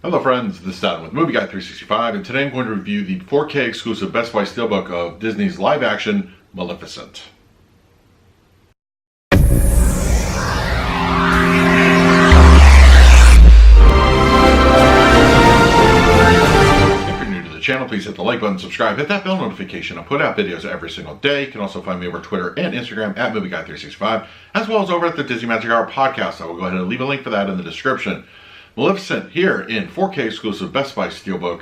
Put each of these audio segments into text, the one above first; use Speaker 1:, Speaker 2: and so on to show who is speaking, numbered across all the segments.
Speaker 1: Hello friends, this is Adam with Movie Guy 365, and today I'm going to review the 4K exclusive Best Buy Steelbook of Disney's live action Maleficent. Channel, please hit the like button, subscribe, hit that bell notification. I put out videos every single day. You can also find me over Twitter and Instagram at MovieGuy365, as well as over at the Disney Magic Hour podcast. I will go ahead and leave a link for that in the description. Maleficent here in 4K exclusive Best Buy Steelbook.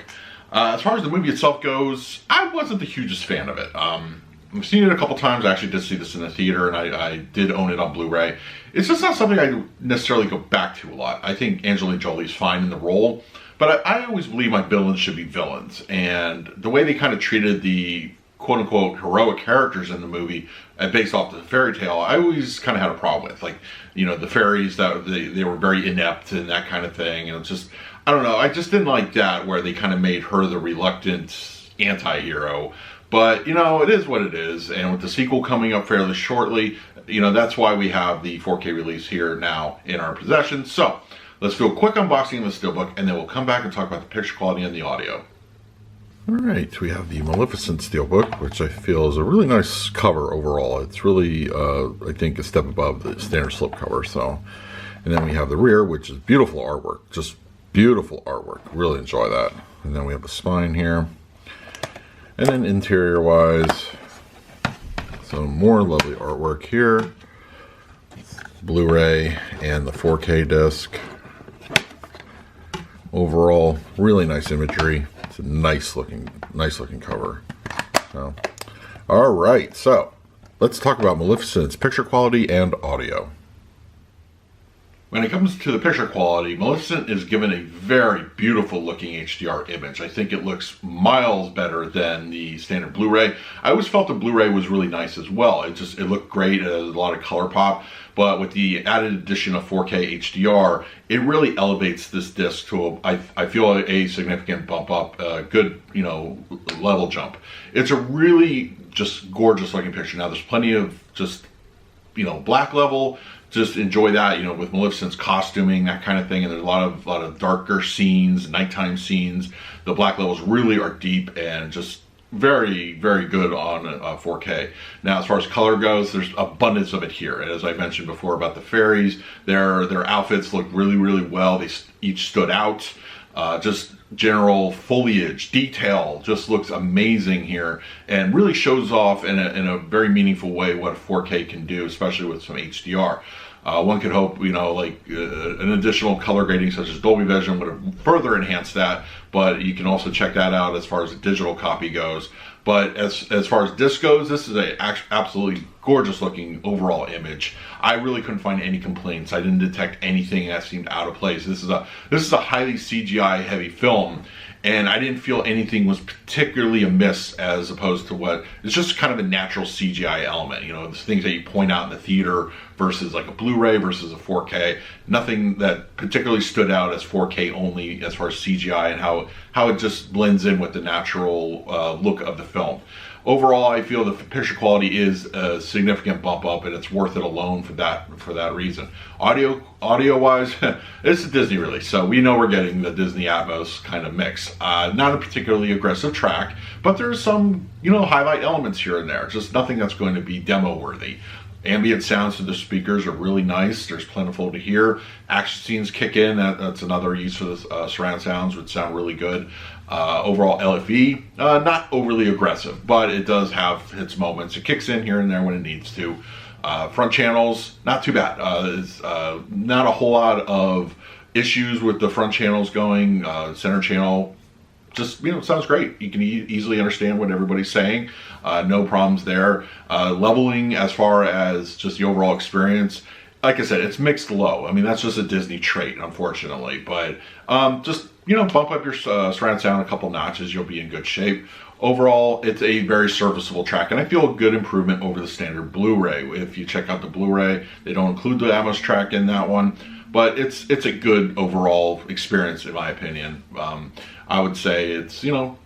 Speaker 1: As far as the movie itself goes, I wasn't the hugest fan of it. I've seen it a couple times. I actually did see this in the theater, and I did own it on Blu Ray. It's just not something I necessarily go back to a lot. I think Angelina Jolie's fine in the role. But I always believe my villains should be villains, and the way they kind of treated the quote-unquote heroic characters in the movie based off the fairy tale, I always kind of had a problem with. Like, you know, the fairies, that they were very inept and that kind of thing, and it's just, I don't know, I just didn't like that where they kind of made her the reluctant anti-hero. But, you know, it is what it is, and with the sequel coming up fairly shortly, you know, that's why we have the 4K release here now in our possession. So let's do a quick unboxing of the Steelbook, and then we'll come back and talk about the picture quality and the audio. Alright, we have the Maleficent Steelbook, which I feel is a really nice cover overall. It's really, I think, a step above the standard slipcover. So, and then we have the rear, which is beautiful artwork. Just beautiful artwork. Really enjoy that. And then we have the spine here. And then interior-wise, some more lovely artwork here. Blu Ray and the 4K disc. Overall, really nice imagery. It's a nice looking cover. So, all right, so let's talk about Maleficent's picture quality and audio. When it comes to the picture quality, Maleficent is given a very beautiful looking HDR image. I think it looks miles better than the standard Blu Ray. I always felt the Blu Ray was really nice as well. It looked great. It has a lot of color pop. But with the added addition of 4K HDR, it really elevates this disc to I feel a significant bump up, good, you know, level jump. It's a really just gorgeous looking picture. Now there's plenty of just, you know, black level. Just enjoy that, you know, with Maleficent's costuming, that kind of thing. And there's a lot of darker scenes, nighttime scenes. The black levels really are deep and just very, very good on 4K. Now, as far as color goes, there's abundance of it here. As I mentioned before about the fairies, their outfits look really, really well. They each stood out. Just general foliage, detail just looks amazing here and really shows off in a very meaningful way what 4K can do, especially with some HDR. One could hope, you know, like an additional color grading such as Dolby Vision would have further enhanced that, but you can also check that out as far as a digital copy goes. But as far as disc goes, this is a absolutely gorgeous looking overall image. I really couldn't find any complaints. I didn't detect anything that seemed out of place. This is a highly CGI heavy film, and I didn't feel anything was particularly amiss as opposed to what it's just kind of a natural CGI element. You know, the things that you point out in the theater versus like a Blu Ray versus a 4K. Nothing that particularly stood out as 4K only as far as CGI and how it just blends in with the natural look of the film. Overall, I feel the picture quality is a significant bump up, and it's worth it alone for that reason. Audio-wise, it's a Disney release, so we know we're getting the Disney Atmos kind of mix. Not a particularly aggressive track, but there's some, you know, highlight elements here and there. Just nothing that's going to be demo-worthy. Ambient sounds to the speakers are really nice. There's plentiful to hear. Action scenes kick in. That's another use for the surround sounds, would sound really good. Overall LFE, not overly aggressive, but it does have its moments. It kicks in here and there when it needs to. Front channels, not too bad. It's not a whole lot of issues with the front channels going. Center channel, just, you know, sounds great. You can easily understand what everybody's saying. No problems there. Leveling as far as just the overall experience, like I said, it's mixed low. I mean, that's just a Disney trait, unfortunately. But just, you know, bump up your surround sound a couple notches, you'll be in good shape. Overall, it's a very serviceable track, and I feel a good improvement over the standard Blu Ray. If you check out the Blu Ray, they don't include the Atmos track in that one, but it's a good overall experience in my opinion. I would say it's, you know,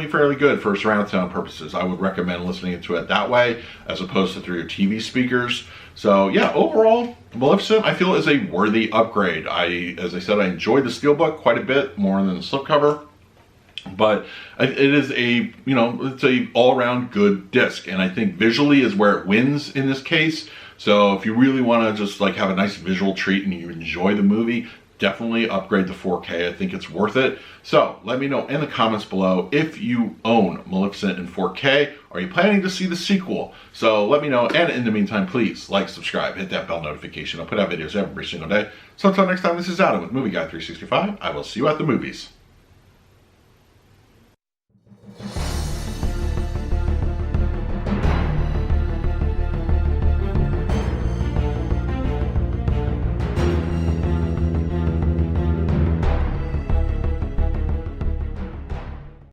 Speaker 1: fairly good for surround sound purposes. I would recommend listening to it that way as opposed to through your TV speakers. So yeah, overall, Maleficent I feel is a worthy upgrade. As I said, I enjoyed the Steelbook quite a bit more than the slipcover. But it is a, it's a all-around good disc, and I think visually is where it wins in this case. So if you really want to just like have a nice visual treat and you enjoy the movie, definitely upgrade to 4K. I think it's worth it. So let me know in the comments below if you own Maleficent in 4K. Are you planning to see the sequel? So let me know, and in the meantime, please like, subscribe, hit that bell notification. I'll put out videos every single day. So until next time, this is Adam with Movie Guy 365. I will see you at the movies.